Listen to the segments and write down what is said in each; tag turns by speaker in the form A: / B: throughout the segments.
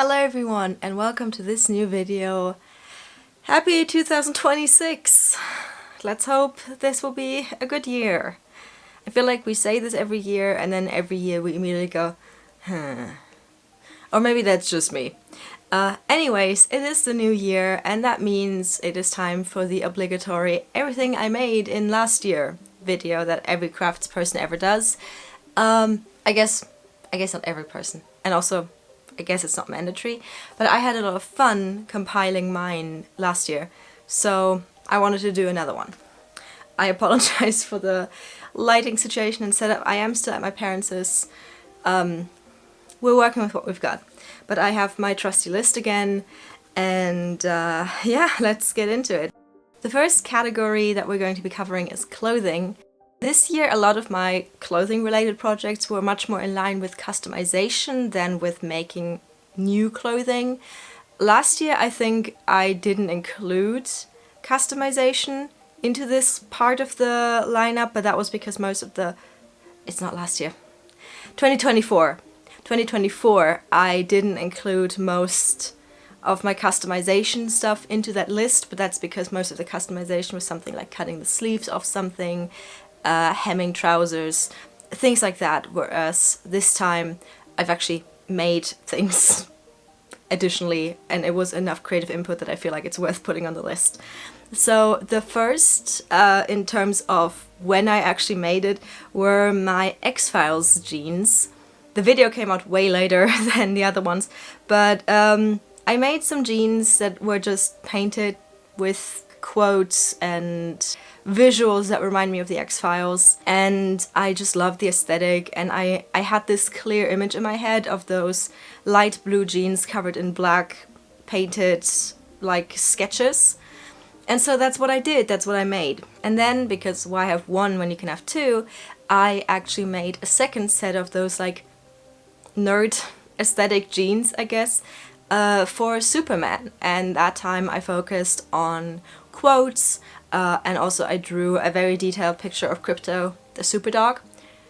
A: Hello everyone and welcome to this new video. Happy 2026! Let's hope this will be a good year. I feel like we say this every year and then every year we immediately go, Or maybe that's just me. Anyways, it is the new year and that means it is time for the obligatory everything I made in last year video that every crafts person ever does. I guess not every person, and also I guess it's not mandatory, but I had a lot of fun compiling mine last year, so I wanted to do another one. I apologize for the lighting situation and setup. I am still at my parents'. We're working with what we've got, but I have my trusty list again, and yeah, let's get into it. The first category that we're going to be covering is clothing. This year a lot of my clothing related projects were much more in line with customization than with making new clothing. Last year I think I didn't include customization into this part of the lineup, but that was because it's not last year. 2024 I didn't include most of my customization stuff into that list, but that's because most of the customization was something like cutting the sleeves off something, hemming trousers, things like that, whereas this time I've actually made things additionally and it was enough creative input that I feel like it's worth putting on the list. So the first, in terms of when I actually made it, were my X-Files jeans. The video came out way later than the other ones, but I made some jeans that were just painted with quotes and visuals that remind me of the X-Files, and I just love the aesthetic, and I had this clear image in my head of those light blue jeans covered in black, painted like sketches, and so that's what I did, that's what I made. And then, because why have one when you can have two, I actually made a second set of those like nerd aesthetic jeans, I guess, for Superman, and that time I focused on quotes, and also I drew a very detailed picture of Crypto, the super dog,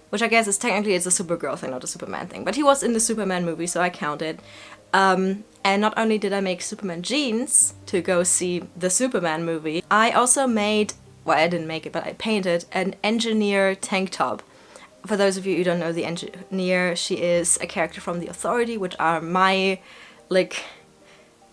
A: which I guess is technically it's a Supergirl thing, not a Superman thing, but he was in the Superman movie, so I counted. And not only did I make Superman jeans to go see the Superman movie, I also made, well, I didn't make it, but I painted an Engineer tank top. For those of you who don't know the Engineer, she is a character from The Authority, which are my like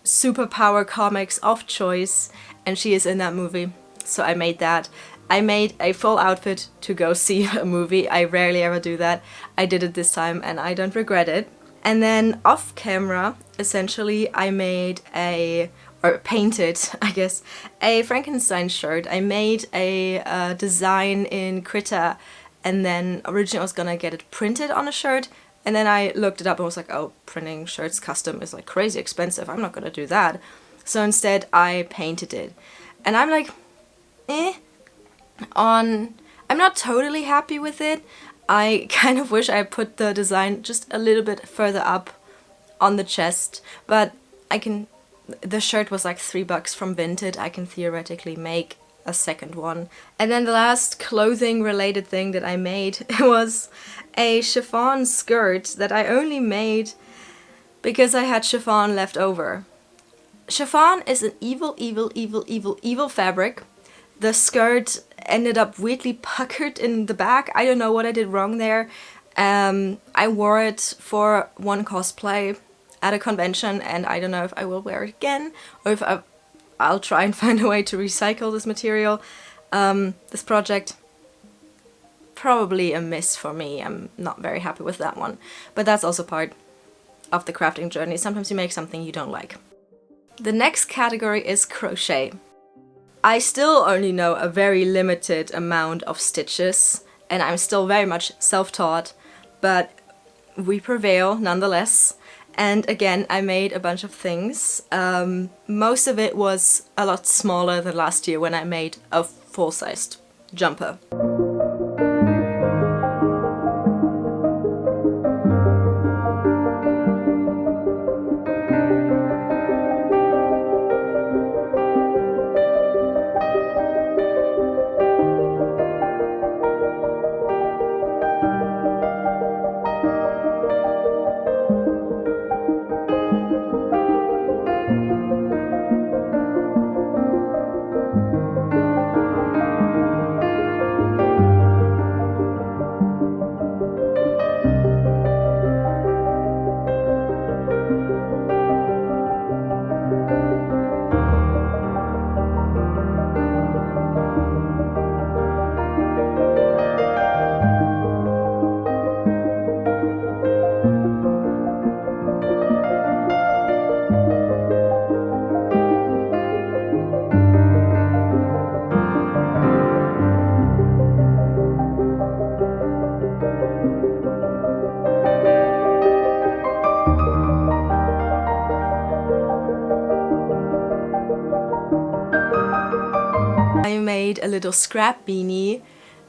A: superpower comics of choice, and she is in that movie, so I made that. I made a full outfit to go see a movie. I rarely ever do that. I did it this time and I don't regret it. And then off camera, essentially, I made painted, I guess, a Frankenstein shirt. I made a design in Krita, and then originally I was gonna get it printed on a shirt, and then I looked it up and was like, oh, printing shirts custom is like crazy expensive, I'm not gonna do that. So instead I painted it. And I'm like, I'm not totally happy with it. I kind of wish I put the design just a little bit further up on the chest, but the shirt was like $3 from Vinted, I can theoretically make a second one. And then the last clothing related thing that I made was a chiffon skirt that I only made because I had chiffon left over. Chiffon is an evil fabric. The skirt ended up weirdly puckered in the back. I don't know what I did wrong there. I wore it for one cosplay at a convention, and I don't know if I will wear it again or if I'll try and find a way to recycle this material. This project, probably a miss for me. I'm not very happy with that one. But that's also part of the crafting journey. Sometimes you make something you don't like. The next category is crochet. I still only know a very limited amount of stitches, and I'm still very much self-taught, but we prevail nonetheless. And again, I made a bunch of things. Most of it was a lot smaller than last year when I made a full-sized jumper. I made a little scrap beanie.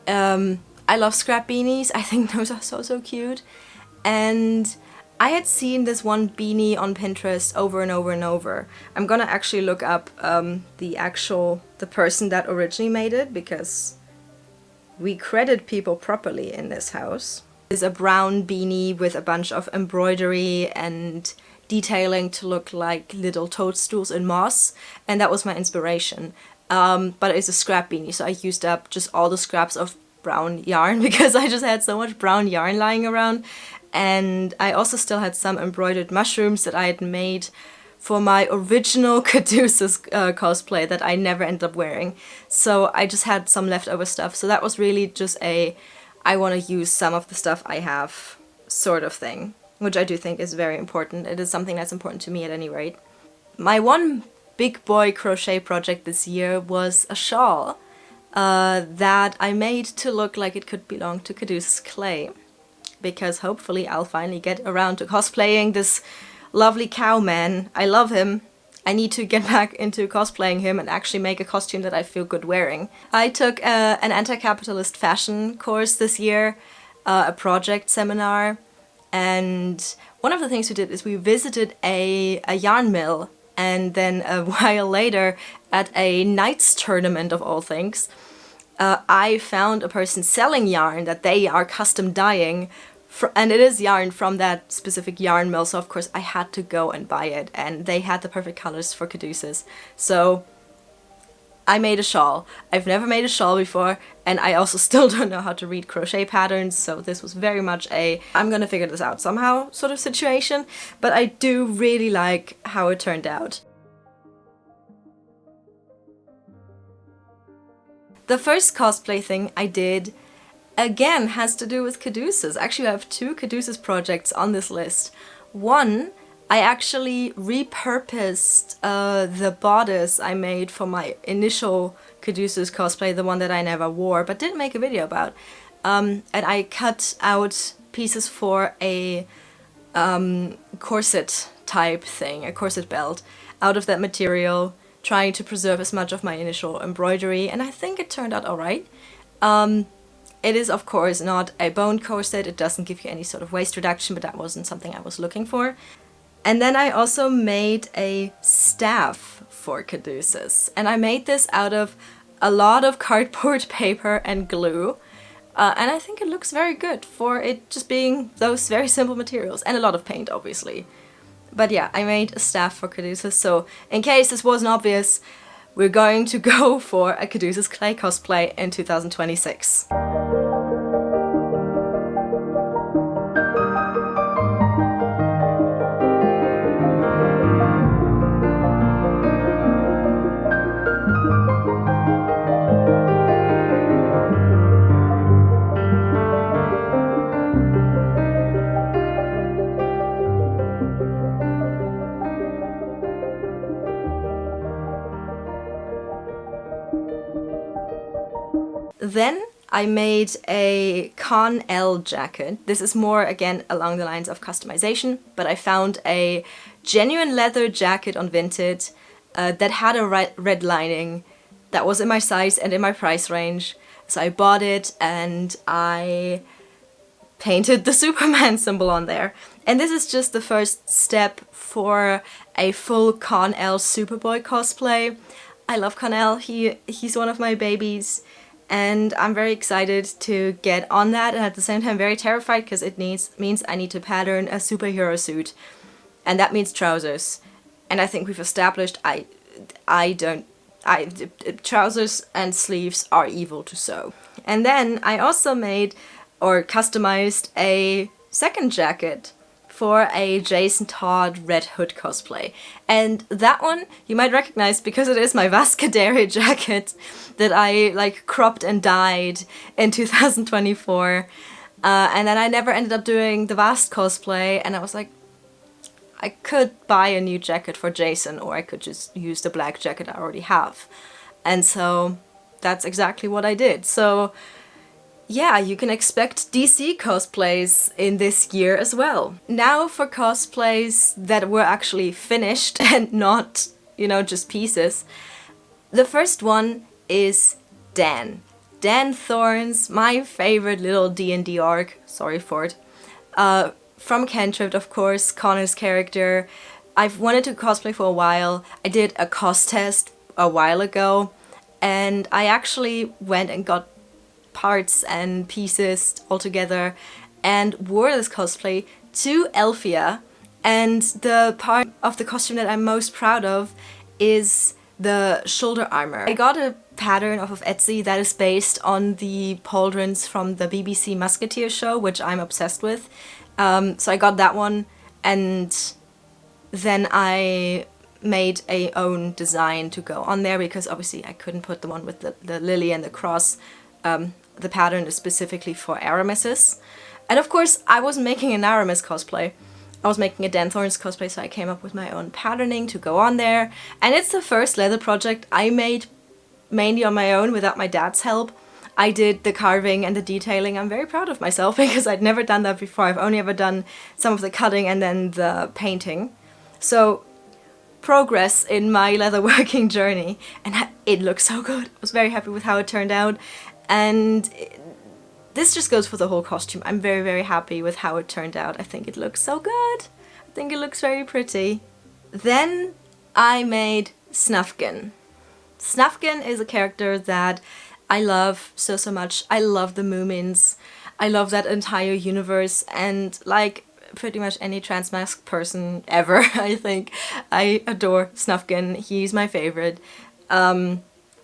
A: I love scrap beanies. I think those are so cute. And I had seen this one beanie on Pinterest over and over and over. I'm gonna actually look up the person that originally made it, because we credit people properly in this house. It's a brown beanie with a bunch of embroidery and detailing to look like little toadstools in moss, and that was my inspiration. But it's a scrap beanie, so I used up just all the scraps of brown yarn because I just had so much brown yarn lying around. And I also still had some embroidered mushrooms that I had made for my original Caduceus cosplay that I never ended up wearing. So I just had some leftover stuff. So that was really just a, I want to use some of the stuff I have sort of thing, which I do think is very important. It is something that's important to me at any rate. My one big boy crochet project this year was a shawl that I made to look like it could belong to Caduceus clay, because hopefully I'll finally get around to cosplaying this lovely cowman. I love him. I need to get back into cosplaying him and actually make a costume that I feel good wearing. I took an anti-capitalist fashion course this year, a project seminar, and one of the things we did is we visited a yarn mill, and then a while later at a knights tournament of all things, I found a person selling yarn that they are custom dyeing, and it is yarn from that specific yarn mill, so of course I had to go and buy it, and they had the perfect colors for Caduceus. So I made a shawl. I've never made a shawl before, and I also still don't know how to read crochet patterns, so this was very much a I'm gonna figure this out somehow sort of situation, but I do really like how it turned out. The first cosplay thing I did, again, has to do with Caduceus. Actually, I have two Caduceus projects on this list. One, I actually repurposed the bodice I made for my initial Caduceus cosplay, the one that I never wore but didn't make a video about. And I cut out pieces for a corset type thing, a corset belt, out of that material, trying to preserve as much of my initial embroidery, and I think it turned out alright. It is of course not a bone corset, it doesn't give you any sort of waist reduction, but that wasn't something I was looking for. And then I also made a staff for Caduceus, and I made this out of a lot of cardboard paper and glue, and I think it looks very good for it just being those very simple materials, and a lot of paint obviously. But yeah, I made a staff for Caduceus, so in case this wasn't obvious, we're going to go for a Caduceus clay cosplay in 2026. Then I made a Con L jacket. This is more, again, along the lines of customization, but I found a genuine leather jacket on Vinted that had a red lining that was in my size and in my price range. So I bought it and I painted the Superman symbol on there. And this is just the first step for a full Con L Superboy cosplay. I love Con L, he's one of my babies. And I'm very excited to get on that, and at the same time very terrified because it means I need to pattern a superhero suit, and that means trousers. And I think we've established trousers and sleeves are evil to sew. And then I also made or customized a second jacket for a Jason Todd Red Hood cosplay. And that one you might recognize because it is my Vascadere jacket that I like cropped and dyed in 2024. And then I never ended up doing the Vast cosplay, and I was like, I could buy a new jacket for Jason, or I could just use the black jacket I already have. And so that's exactly what I did. So yeah, you can expect DC cosplays in this year as well. Now for cosplays that were actually finished and not, you know, just pieces. The first one is Dan. Dan Thorns, my favorite little D&D orc, sorry for it, from Cantrip, of course, Connor's character. I've wanted to cosplay for a while. I did a cos test a while ago, and I actually went and got parts and pieces all together and wore this cosplay to Elfia, and the part of the costume that I'm most proud of is the shoulder armor. I got a pattern off of Etsy that is based on the pauldrons from the BBC Musketeer show, which I'm obsessed with. So I got that one, and then I made a own design to go on there, because obviously I couldn't put the one with the lily and the cross. The pattern is specifically for Aramis's. And of course I wasn't making an Aramis cosplay. I was making a Dan Thorns cosplay, so I came up with my own patterning to go on there. And it's the first leather project I made mainly on my own without my dad's help. I did the carving and the detailing. I'm very proud of myself because I'd never done that before. I've only ever done some of the cutting and then the painting. So progress in my leatherworking journey, and it looks so good. I was very happy with how it turned out, and this just goes for the whole costume. I'm very, very happy with how it turned out. I think it looks so good. I think it looks very pretty. Then I made Snufkin. Snufkin is a character that I love so much. I love the Moomins. I love that entire universe, and like pretty much any transmasc person ever, I think. I adore Snufkin. He's my favorite.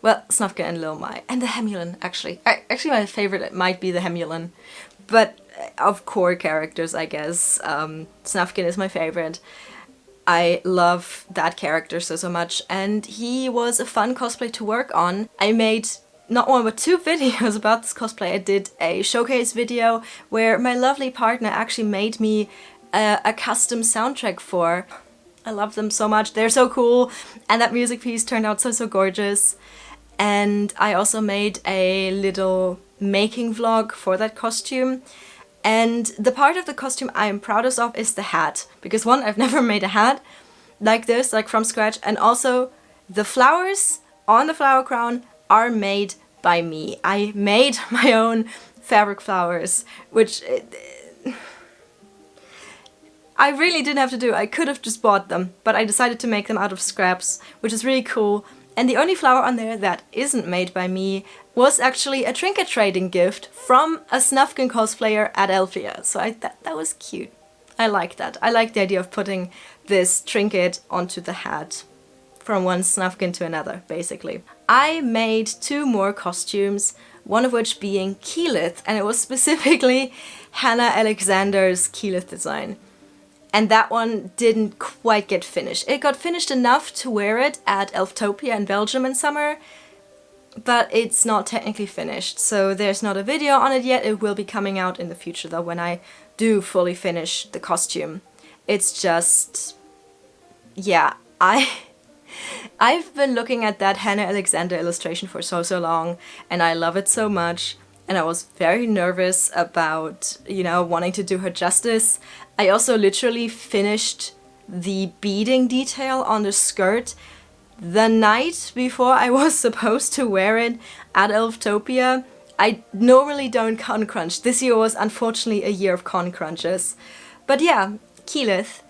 A: Well, Snufkin and Lil Mai. And the Hemulin, actually. Actually, my favorite might be the Hemulin. But of core characters, I guess, Snufkin is my favorite. I love that character so much. And he was a fun cosplay to work on. I made not one but 2 videos about this cosplay. I did a showcase video where my lovely partner actually made me a custom soundtrack for. I love them so much. They're so cool. And that music piece turned out so gorgeous. And I also made a little making vlog for that costume. And the part of the costume I am proudest of is the hat. Because one, I've never made a hat like this, like from scratch. And also the flowers on the flower crown are made by me. I made my own fabric flowers, which I really didn't have to do. I could have just bought them, but I decided to make them out of scraps, which is really cool. And the only flower on there that isn't made by me was actually a trinket trading gift from a Snufkin cosplayer at Elfia. So that was cute. I like that. I like the idea of putting this trinket onto the hat from one Snufkin to another, basically. I made 2 more costumes, one of which being Keyleth, and it was specifically Hannah Alexander's Keyleth design. And that one didn't quite get finished. It got finished enough to wear it at Elftopia in Belgium in summer, but it's not technically finished, so there's not a video on it yet. It will be coming out in the future though, when I do fully finish the costume. It's just, yeah, I've been looking at that Hannah Alexander illustration for so long, and I love it so much. And I was very nervous about, you know, wanting to do her justice. I also literally finished the beading detail on the skirt the night before I was supposed to wear it at Elftopia. I normally don't con crunch. This year was unfortunately a year of con crunches. But yeah, Keyleth.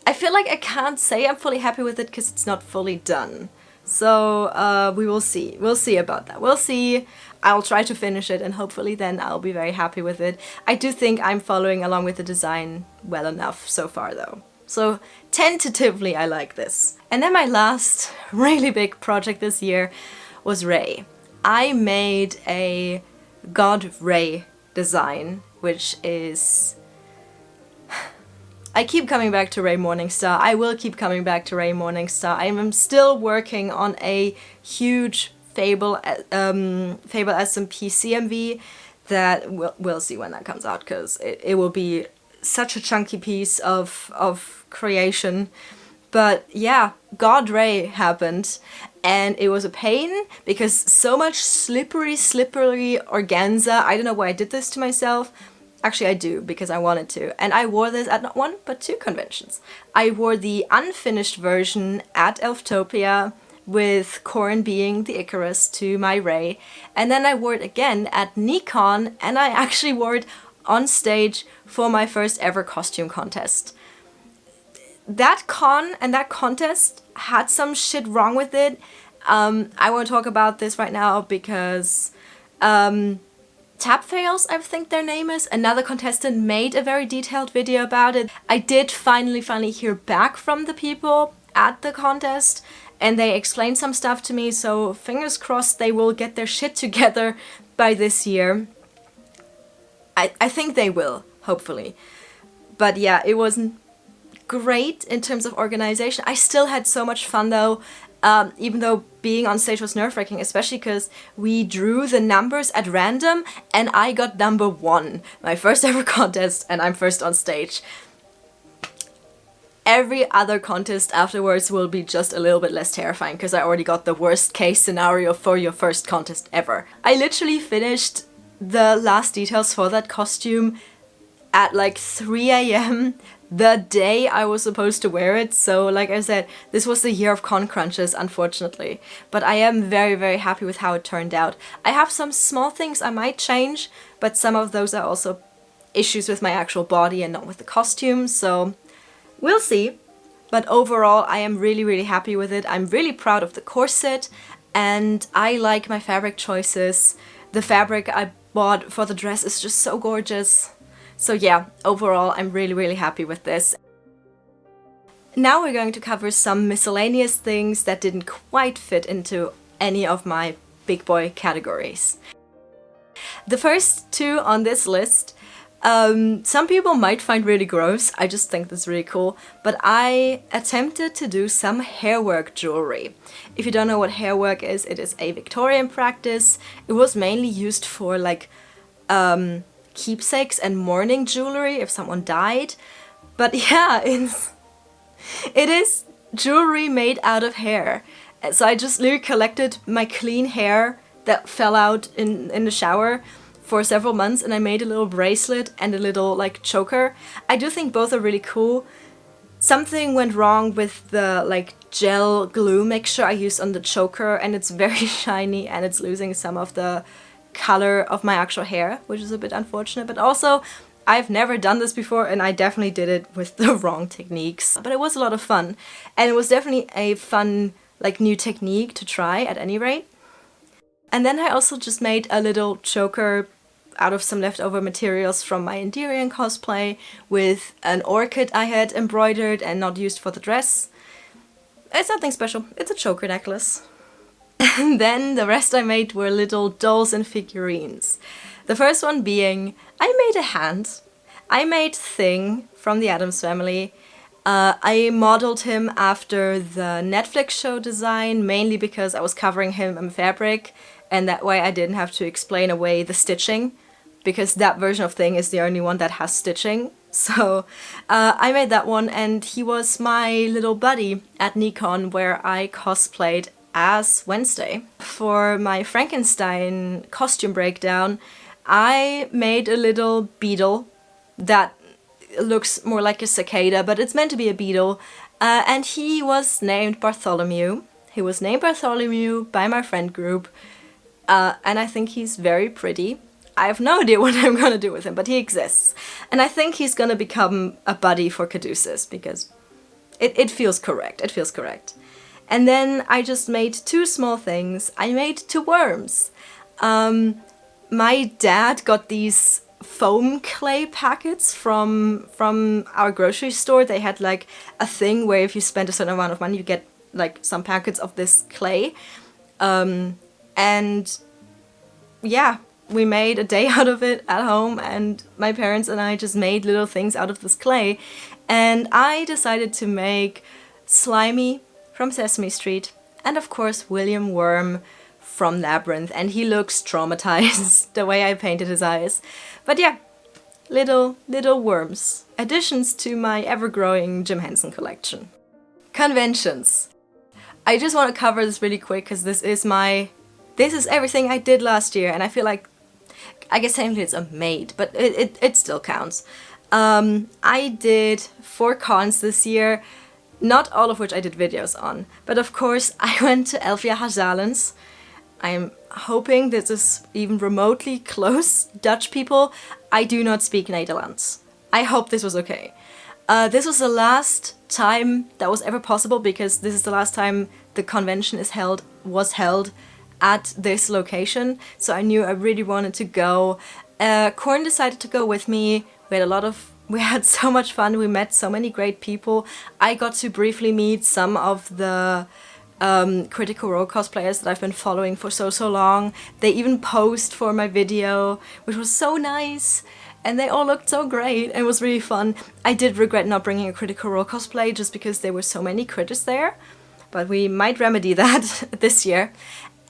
A: I feel like I can't say I'm fully happy with it because it's not fully done. So we will see. We'll see about that. We'll see. I'll try to finish it, and hopefully then I'll be very happy with it. I do think I'm following along with the design well enough so far though. So tentatively I like this. And then my last really big project this year was Rey. I made a God Rey design, which is... I keep coming back to Rey Morningstar. I will keep coming back to Rey Morningstar. I am still working on a huge Fable SMP CMV that we'll see when that comes out, because it will be such a chunky piece of creation. But yeah, God Rey happened, and it was a pain because so much slippery organza. I don't know why I did this to myself. Actually, I do, because I wanted to. And I wore this at not 1, but 2 conventions. I wore the unfinished version at Elftopia, with Corn being the Icarus to my Ray. And then I wore it again at Nikon, and I actually wore it on stage for my first ever costume contest. That con and that contest had some shit wrong with it. I won't talk about this right now because Tap Fails, I think their name is, another contestant, made a very detailed video about it. I did finally hear back from the people at the contest, and they explained some stuff to me, so fingers crossed they will get their shit together by this year. I think they will, hopefully. But yeah, it wasn't great in terms of organization. I still had so much fun though, even though being on stage was nerve-wracking, especially because we drew the numbers at random and I got number 1. My first ever contest, and I'm first on stage. Every other contest afterwards will be just a little bit less terrifying because I already got the worst case scenario for your first contest ever. I literally finished the last details for that costume at like 3 AM the day I was supposed to wear it. So like I said, this was the year of con crunches, unfortunately. But I am very happy with how it turned out. I have some small things I might change, but some of those are also issues with my actual body and not with the costume, so we'll see. But overall, I am really happy with it. I'm really proud of the corset, and I like my fabric choices. The fabric I bought for the dress is just so gorgeous. So yeah, overall, I'm really happy with this. Now we're going to cover some miscellaneous things that didn't quite fit into any of my big boy categories. The first 2 on this list, some people might find really gross. I just think that's really cool. But I attempted to do some hairwork jewelry. If you don't know what hairwork is, it is a Victorian practice. It was mainly used for like keepsakes and mourning jewelry if someone died. But yeah, it is jewelry made out of hair. So I just literally collected my clean hair that fell out in the shower for several months, and I made a little bracelet and a little like choker. I do think both are really cool. Something went wrong with the like gel glue mixture I used on the choker, and it's very shiny and it's losing some of the color of my actual hair, which is a bit unfortunate. But also, I've never done this before, and I definitely did it with the wrong techniques. But it was a lot of fun, and it was definitely a fun like new technique to try at any rate. And then I also just made a little choker out of some leftover materials from my Enderian cosplay with an orchid I had embroidered and not used for the dress. It's nothing special, it's a choker necklace. And then the rest I made were little dolls and figurines. The first one being, I made a hand. I made Thing from the Addams Family. I modeled him after the Netflix show design, mainly because I was covering him in fabric, and that way I didn't have to explain away the stitching, because that version of Thing is the only one that has stitching. So I made that one, and he was my little buddy at Nikon, where I cosplayed as Wednesday. For my Frankenstein costume breakdown, I made a little beetle that looks more like a cicada, but it's meant to be a beetle, and he was named Bartholomew. He was named Bartholomew by my friend group, and I think he's very pretty. I have no idea what I'm gonna do with him, but he exists. And I think he's gonna become a buddy for Caduceus, because it feels correct. It feels correct. And then I just made 2 small things. I made 2 worms. My dad got these foam clay packets from our grocery store. They had like a thing where if you spend a certain amount of money, you get like some packets of this clay. And yeah, we made a day out of it at home, and my parents and I just made little things out of this clay. And I decided to make Slimy from Sesame Street, and of course William Worm from Labyrinth, and he looks traumatized the way I painted his eyes. But yeah, little worms. Additions to my ever-growing Jim Henson collection. Conventions. I just want to cover this really quick because this is everything I did last year, and I feel like, I guess technically it's a maid, but it still counts. I did 4 cons this year. not all of which I did videos on. But of course, I went to 11 jaar Zalens. I'm hoping this is even remotely close. Dutch people, I do not speak Nederlands. I hope this was okay. This was the last time that was ever possible, because this is the last time the convention was held at this location. So I knew I really wanted to go. Corn decided to go with me. We had so much fun. We met so many great people. I got to briefly meet some of the Critical Role cosplayers that I've been following for so long. They even posed for my video, which was so nice. And they all looked so great. It was really fun. I did regret not bringing a Critical Role cosplay just because there were so many critters there. But we might remedy that this year.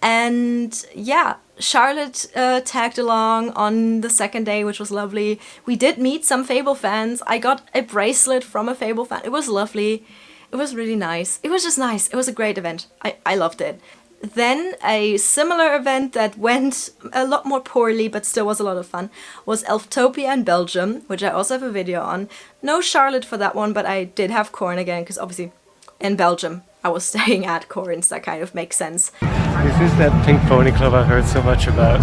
A: And yeah, Charlotte tagged along on the second day, which was lovely. We did meet some Fable fans. I got a bracelet from a Fable fan. It was lovely. It was really nice. It was just nice. It was a great event. I loved it. Then a similar event that went a lot more poorly but still was a lot of fun was Elftopia in Belgium, which I also have a video on. No Charlotte for that one, but I did have Corn again, because obviously in Belgium I was staying at Corn's. That kind of makes sense.
B: This is that pink pony club I heard so much about.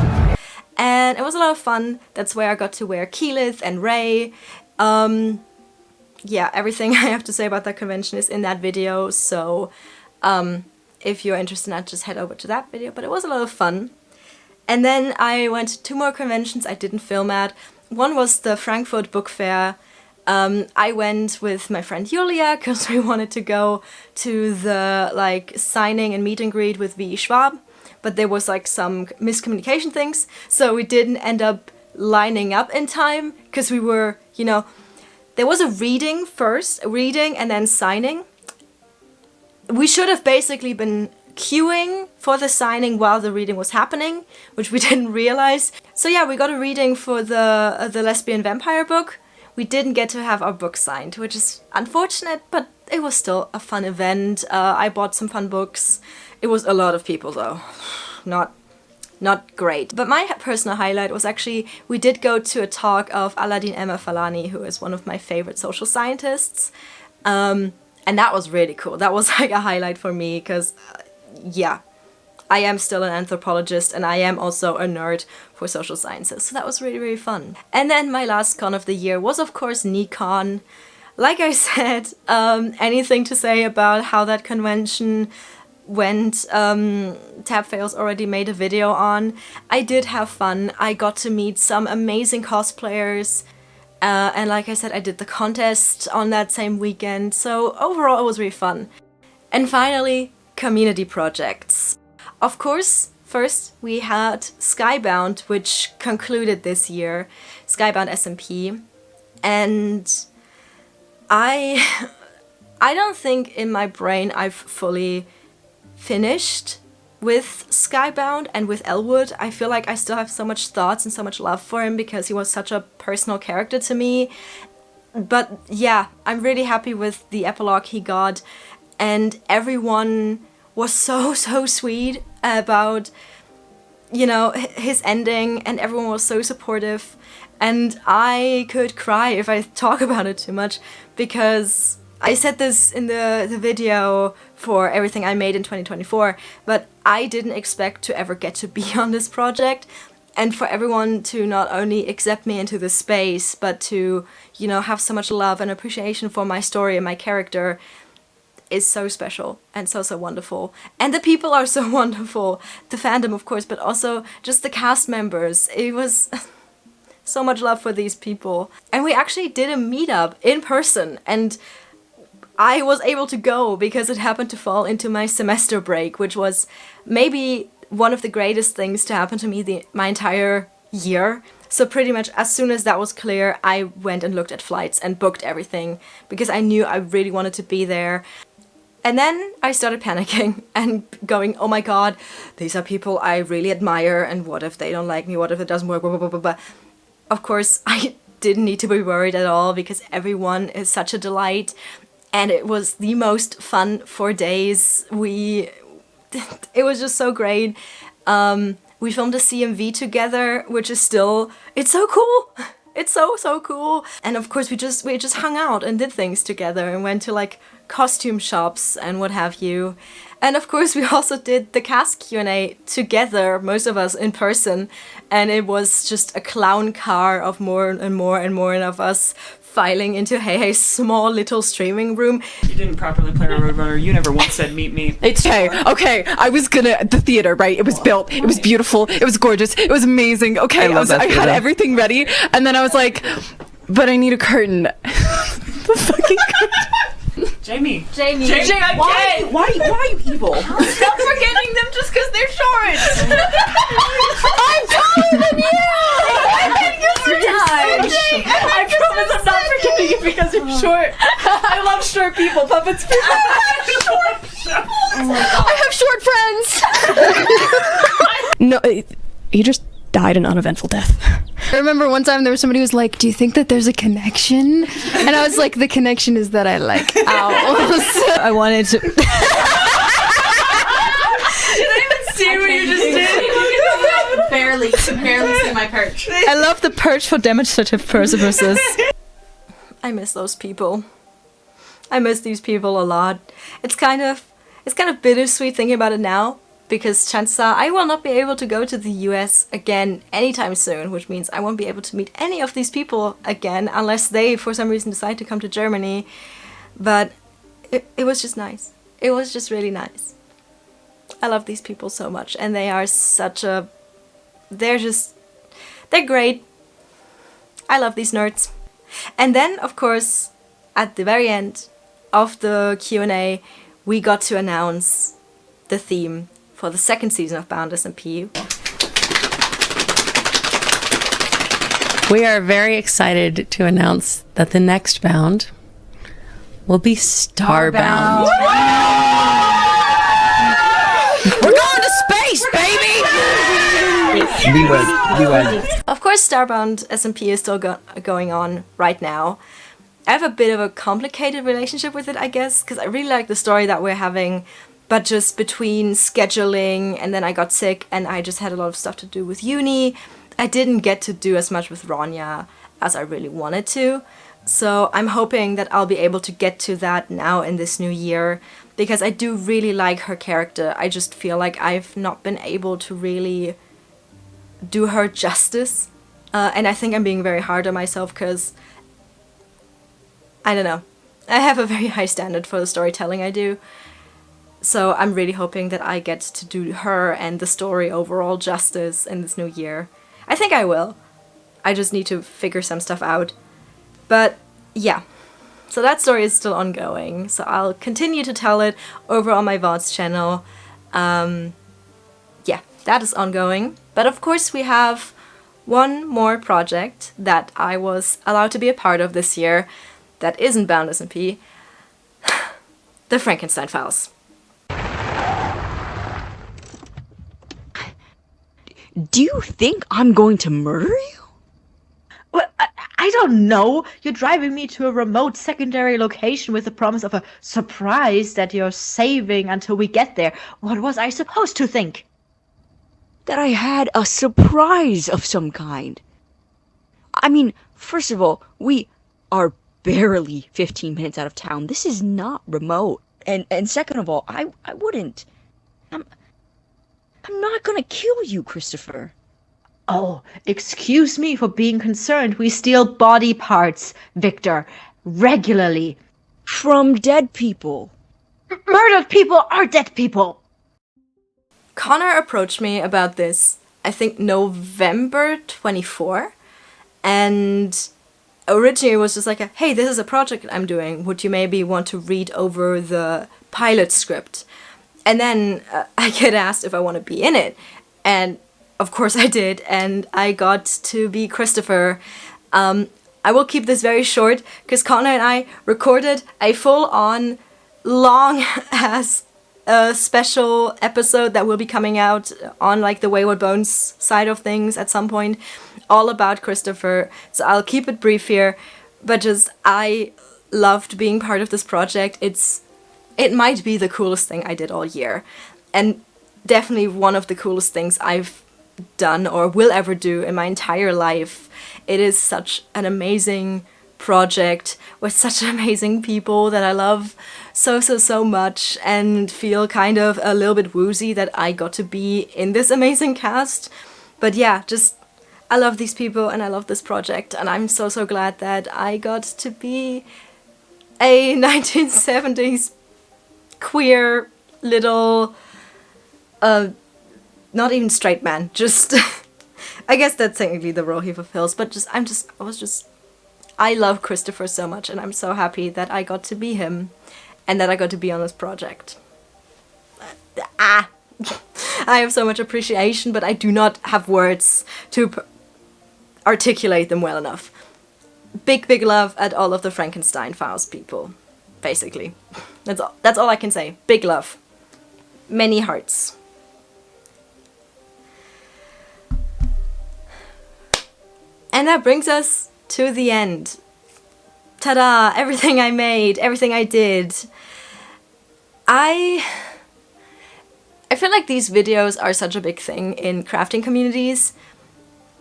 A: And it was a lot of fun. That's where I got to wear Keyleth and Ray. Yeah, everything I have to say about that convention is in that video, so if you're interested in that, just head over to that video. But it was a lot of fun. And then I went to 2 more conventions I didn't film at. One was the Frankfurt Book Fair. I went with my friend Julia because we wanted to go to the signing and meet and greet with V.E. Schwab, but there was some miscommunication things, so we didn't end up lining up in time because we were, there was a reading first, and then signing. We should have basically been queuing for the signing while the reading was happening, which we didn't realize. So yeah, we got a reading for the lesbian vampire book. We didn't get to have our book signed, which is unfortunate, but it was still a fun event. I bought some fun books. It was a lot of people though. Not great. But my personal highlight was actually, we did go to a talk of Aladdin Emma Falani, who is one of my favorite social scientists. And that was really cool. That was a highlight for me because, yeah, I am still an anthropologist and I am also a nerd for social sciences. So that was really, really fun. And then my last con of the year was, of course, NeCon. Like I said, anything to say about how that convention went, Tab Fails already made a video on. I did have fun. I got to meet some amazing cosplayers. And like I said, I did the contest on that same weekend, so overall it was really fun. And finally, community projects. Of course, first we had Skybound, which concluded this year, Skybound SMP, and I don't think in my brain I've fully finished with Skybound and with Elwood. I feel like I still have so much thoughts and so much love for him because he was such a personal character to me. But yeah, I'm really happy with the epilogue he got, and everyone was so sweet about, his ending, and everyone was so supportive. And I could cry if I talk about it too much, because I said this in the video for everything I made in 2024, but I didn't expect to ever get to be on this project, and for everyone to not only accept me into this space, but to, have so much love and appreciation for my story and my character is so special and so wonderful. And the people are so wonderful, the fandom of course, but also just the cast members. It was so much love for these people. And we actually did a meetup in person, and I was able to go because it happened to fall into my semester break, which was maybe one of the greatest things to happen to me my entire year. So pretty much as soon as that was clear, I went and looked at flights and booked everything because I knew I really wanted to be there. And then I started panicking and going, oh my god, these are people I really admire, and what if they don't like me, what if it doesn't work, blah, blah, blah, blah, blah. Of course, I didn't need to be worried at all because everyone is such a delight. And it was the most fun 4 days. It was just so great. We filmed a CMV together, which is still, it's so cool. It's so cool. And of course we just hung out and did things together and went to like costume shops and what have you. And of course we also did the cast Q&A together, most of us in person, and it was just a clown car of more and more of us filing into Hey small little streaming room.
C: You didn't properly play Roadrunner. You never once said meet me.
D: It's okay. I was the theater, right? It was built. It was beautiful. It was gorgeous. It was amazing. Okay, I had everything ready, and then I was like, but I need a curtain. The fucking curtain.
C: Jamie,
D: why are you evil?
A: Stop forgetting them just because they're short.
D: I'm taller than you.
C: I promise I'm not forgetting you because you're short. I love short people, puppets people.
D: I have short friends. No, he just died an uneventful death. I remember one time there was somebody who was like, do you think that there's a connection? And I was like, the connection is that I like owls. I wanted to...
C: Did I even see what you just did?
E: Barely see my perch.
A: I love the perch for demonstrative purposes. I miss those people. I miss these people a lot. It's kind of bittersweet thinking about it now, because chances are I will not be able to go to the US again anytime soon, which means I won't be able to meet any of these people again unless they, for some reason, decide to come to Germany. But it was just nice. It was just really nice. I love these people so much, and they are they're great. I love these nerds. And then, of course, at the very end of the Q&A, we got to announce the theme for the second season of Bound SMP.
E: We are very excited to announce that the next Bound will be Starbound.
D: We're going to space, baby!
B: We went.
A: Of course, Starbound SMP is still going on right now. I have a bit of a complicated relationship with it, I guess, because I really like the story that we're having, but just between scheduling and then I got sick and I just had a lot of stuff to do with uni, I didn't get to do as much with Ronja as I really wanted to. So I'm hoping that I'll be able to get to that now in this new year, because I do really like her character. I just feel like I've not been able to really do her justice. And I think I'm being very hard on myself because, I don't know, I have a very high standard for the storytelling I do. So I'm really hoping that I get to do her and the story overall justice in this new year. I think I will. I just need to figure some stuff out. But yeah, so that story is still ongoing. So I'll continue to tell it over on my VODs channel. Yeah, that is ongoing. But of course we have one more project that I was allowed to be a part of this year that isn't Bound SMP. The Frankenstein Files.
F: Do you think I'm going to murder you?
G: Well, I don't know. You're driving me to a remote secondary location with the promise of a surprise that you're saving until we get there. What was I supposed to think?
F: That I had a surprise of some kind. I mean, first of all, we are barely 15 minutes out of town. This is not remote. And second of all, I wouldn't. I'm not gonna kill you, Christopher.
G: Oh, excuse me for being concerned. We steal body parts, Victor, regularly.
F: From dead people.
G: Murdered people are dead people.
A: Connor approached me about this, I think November 24, and originally it was just like, hey, this is a project I'm doing. Would you maybe want to read over the pilot script? And then I get asked if I want to be in it. And of course I did. And I got to be Christopher. I will keep this very short because Connor and I recorded a full-on, long-ass special episode that will be coming out on like the Wayward Bones side of things at some point, all about Christopher. So I'll keep it brief here. But just, I loved being part of this project. It might be the coolest thing I did all year, and definitely one of the coolest things I've done or will ever do in my entire life. It is such an amazing project with such amazing people that I love so much, and feel kind of a little bit woozy that I got to be in this amazing cast. But yeah, just I love these people and I love this project, and I'm so glad that I got to be a 1970s queer little not even straight man, just I guess that's technically the role he fulfills, but I love Christopher so much, and I'm so happy that I got to be him and that I got to be on this project. I have so much appreciation, but I do not have words to articulate them well enough. Big love at all of the Frankenstein Files people, basically. That's all I can say. Big love. Many hearts. And that brings us to the end. Ta-da! Everything I made, everything I did. I feel like these videos are such a big thing in crafting communities,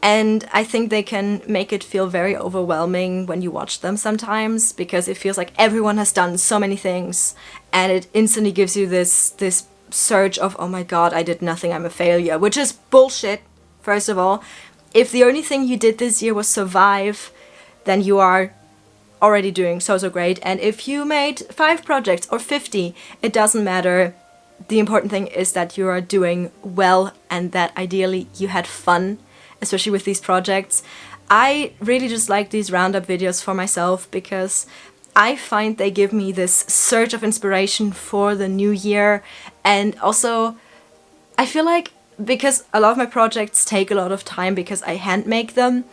A: and I think they can make it feel very overwhelming when you watch them sometimes, because it feels like everyone has done so many things, and it instantly gives you this surge of, oh my god, I did nothing, I'm a failure, which is bullshit, first of all. If the only thing you did this year was survive, then you are already doing so great. And if you made 5 projects or 50, it doesn't matter. The important thing is that you are doing well, and that ideally you had fun, especially with these projects. I really just like these roundup videos for myself, because I find they give me this surge of inspiration for the new year. And also, I feel like because a lot of my projects take a lot of time because I hand make them,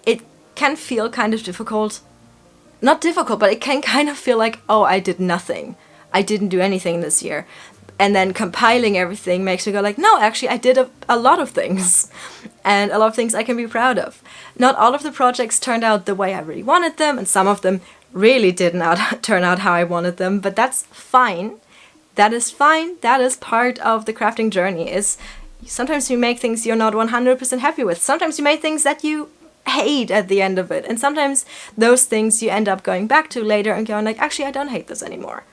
A: it can feel kind of difficult. Not difficult, but it can kind of feel like, oh, I did nothing. I didn't do anything this year. And then compiling everything makes me go like, no, actually I did a lot of things. And a lot of things I can be proud of. Not all of the projects turned out the way I really wanted them, and some of them really didn't turn out how I wanted them, but that's fine. That is fine. That is part of the crafting journey. Is sometimes you make things you're not 100% happy with. Sometimes you make things that you hate at the end of it. And sometimes those things you end up going back to later and going like, actually, I don't hate this anymore.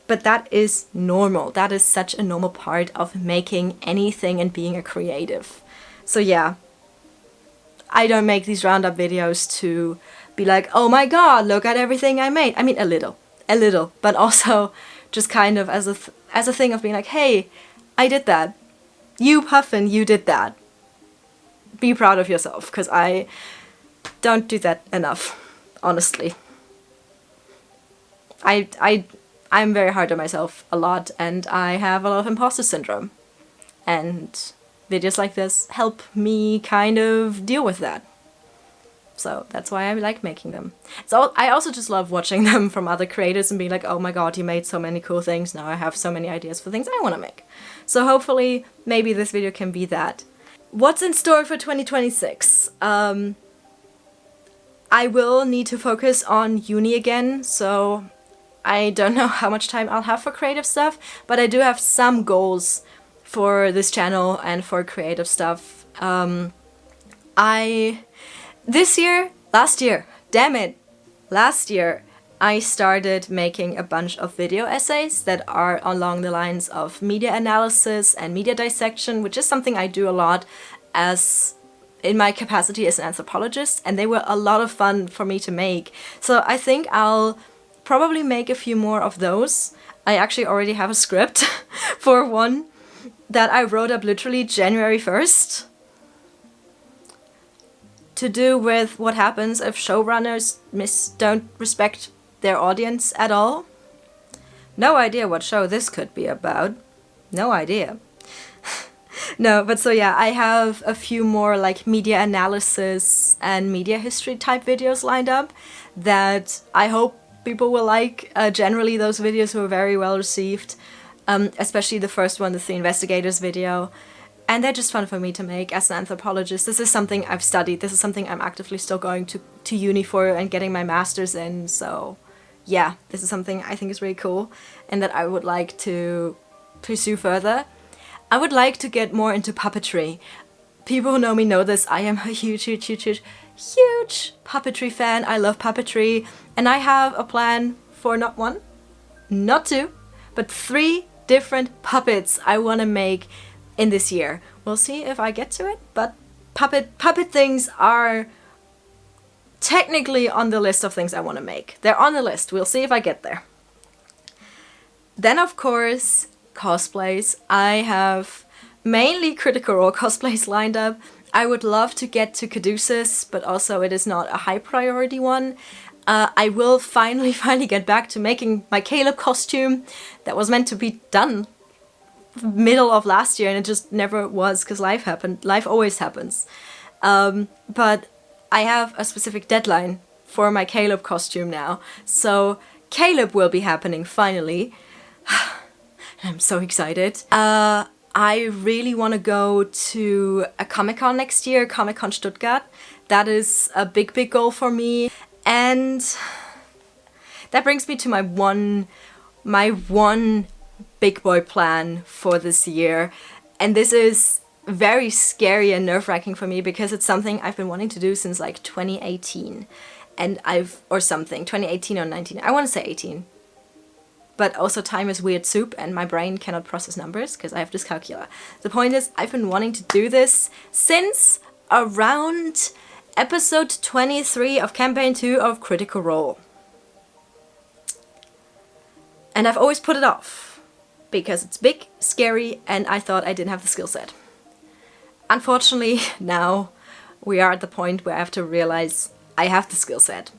A: But that is normal. That is such a normal part of making anything and being a creative. So yeah, I don't make these roundup videos to be like, oh my god, look at everything I made. I mean, a little, but also just kind of as a thing of being like, hey, I did that. You, Puffin, you did that. Be proud of yourself, because I don't do that enough, honestly. I'm very hard on myself a lot, and I have a lot of imposter syndrome. And videos like this help me kind of deal with that. So that's why I like making them. So I also just love watching them from other creators and being like, oh my god, you made so many cool things, now I have so many ideas for things I want to make. So hopefully, maybe this video can be that. What's in store for 2026? I will need to focus on uni again, so I don't know how much time I'll have for creative stuff, but I do have some goals for this channel and for creative stuff. Last year, I started making a bunch of video essays that are along the lines of media analysis and media dissection, which is something I do a lot as in my capacity as an anthropologist, and they were a lot of fun for me to make. So I think I'll probably make a few more of those. I actually already have a script for one that I wrote up literally January 1st. To do with what happens if showrunners don't respect their audience at all. No idea what show this could be about. No idea. No, but so yeah, I have a few more like media analysis and media history type videos lined up that I hope people will like. Generally those videos were very well received, especially the first one, the 3 Investigators video. And they're just fun for me to make as an anthropologist. This is something I've studied. This is something I'm actively still going to uni for and getting my master's in. So yeah, this is something I think is really cool and that I would like to pursue further. I would like to get more into puppetry. people who know me know this. I am a huge puppetry fan. I love puppetry. And I have a plan for not 1, not 2, but 3 different puppets I want to make in this year. We'll see if I get to it, but puppet things are technically on the list of things I want to make. They're on the list. We'll see if I get there. Then, of course, cosplays. I have mainly Critical Role cosplays lined up. I would love to get to Caduceus, but also it is not a high priority one. I will finally get back to making my Caleb costume that was meant to be done middle of last year, and it just never was because life happened. Life always happens. But I have a specific deadline for my Caleb costume now. So Caleb will be happening finally. I'm so excited. I really want to go to a Comic-Con next year, Comic-Con Stuttgart. That is a big goal for me. And that brings me to my one big boy plan for this year. And this is very scary and nerve-wracking for me because it's something I've been wanting to do since like 2018. And 2018 or 19. I want to say 18. But also time is weird soup and my brain cannot process numbers because I have dyscalculia. The point is, I've been wanting to do this since around episode 23 of campaign 2 of Critical Role. And I've always put it off because it's big, scary, and I thought I didn't have the skill set. Unfortunately, now we are at the point where I have to realize I have the skill set.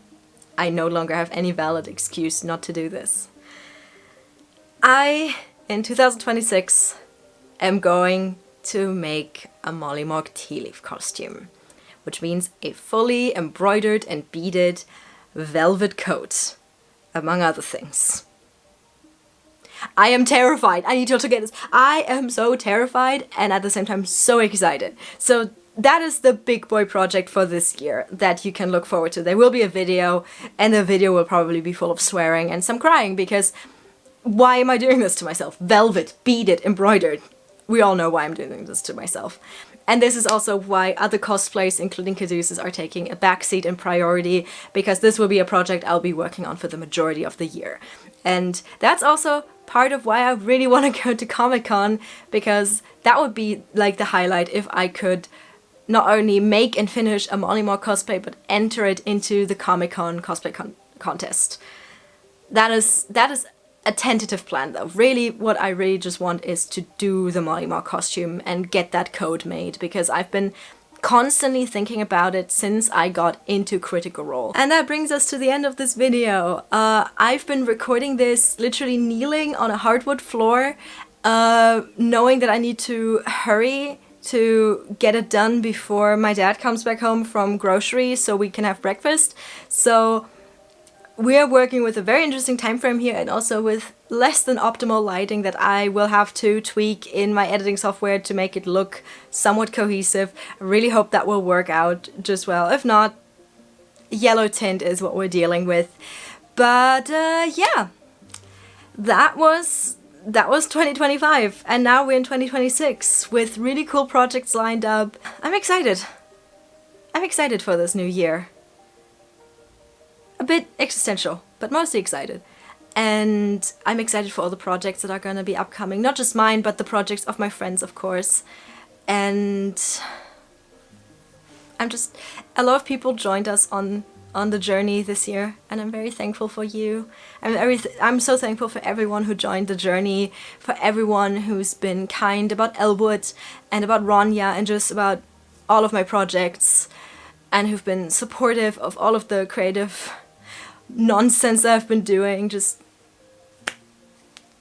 A: I no longer have any valid excuse not to do this. I, in 2026, am going to make a Molly Morg tea leaf costume, which means a fully embroidered and beaded velvet coat, among other things. I am terrified. I need you all to get this. I am so terrified and at the same time so excited. So that is the big boy project for this year that you can look forward to. There will be a video, and the video will probably be full of swearing and some crying because why am I doing this to myself? Velvet, beaded, embroidered. We all know why I'm doing this to myself. And this is also why other cosplays, including Caduceus, are taking a backseat in priority, because this will be a project I'll be working on for the majority of the year. And that's also part of why I really want to go to Comic-Con, because that would be like the highlight if I could not only make and finish a Molly Morg cosplay, but enter it into the Comic-Con cosplay contest. That is a tentative plan though. Really, what I really just want is to do the Molly Morg costume and get that code made, because I've been constantly thinking about it since I got into Critical Role. And that brings us to the end of this video. I've been recording this literally kneeling on a hardwood floor, knowing that I need to hurry to get it done before my dad comes back home from grocery so we can have breakfast. So we are working with a very interesting time frame here, and also with less than optimal lighting that I will have to tweak in my editing software to make it look somewhat cohesive. I really hope that will work out just well. If not, yellow tint is what we're dealing with. But yeah, that was 2025, and now we're in 2026 with really cool projects lined up. I'm excited. I'm excited for this new year. A bit existential, but mostly excited. And I'm excited for all the projects that are going to be upcoming. Not just mine, but the projects of my friends, of course. And a lot of people joined us on the journey this year, and I'm very thankful for you. I'm so thankful for everyone who joined the journey, for everyone who's been kind about Elwood and about Ronja and just about all of my projects, and who've been supportive of all of the creative nonsense I've been doing. Just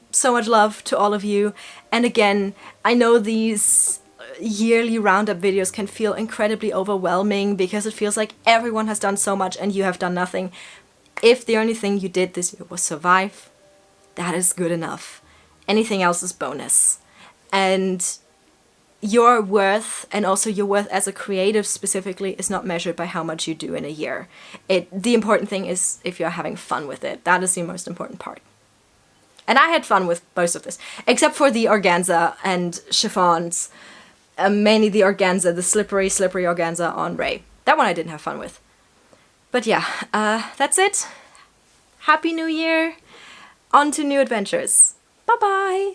A: so much love to all of you. And again, I know these yearly roundup videos can feel incredibly overwhelming because it feels like everyone has done so much and you have done nothing. If the only thing you did this year was survive, that is good enough. Anything else is bonus. And your worth, and also your worth as a creative specifically, is not measured by how much you do in a year. The important thing is if you're having fun with it. That is the most important part. And I had fun with most of this, except for the organza and chiffons. mainly the organza, the slippery organza on Ray. That one I didn't have fun with. But yeah, that's it. Happy New Year. On to new adventures. Bye bye.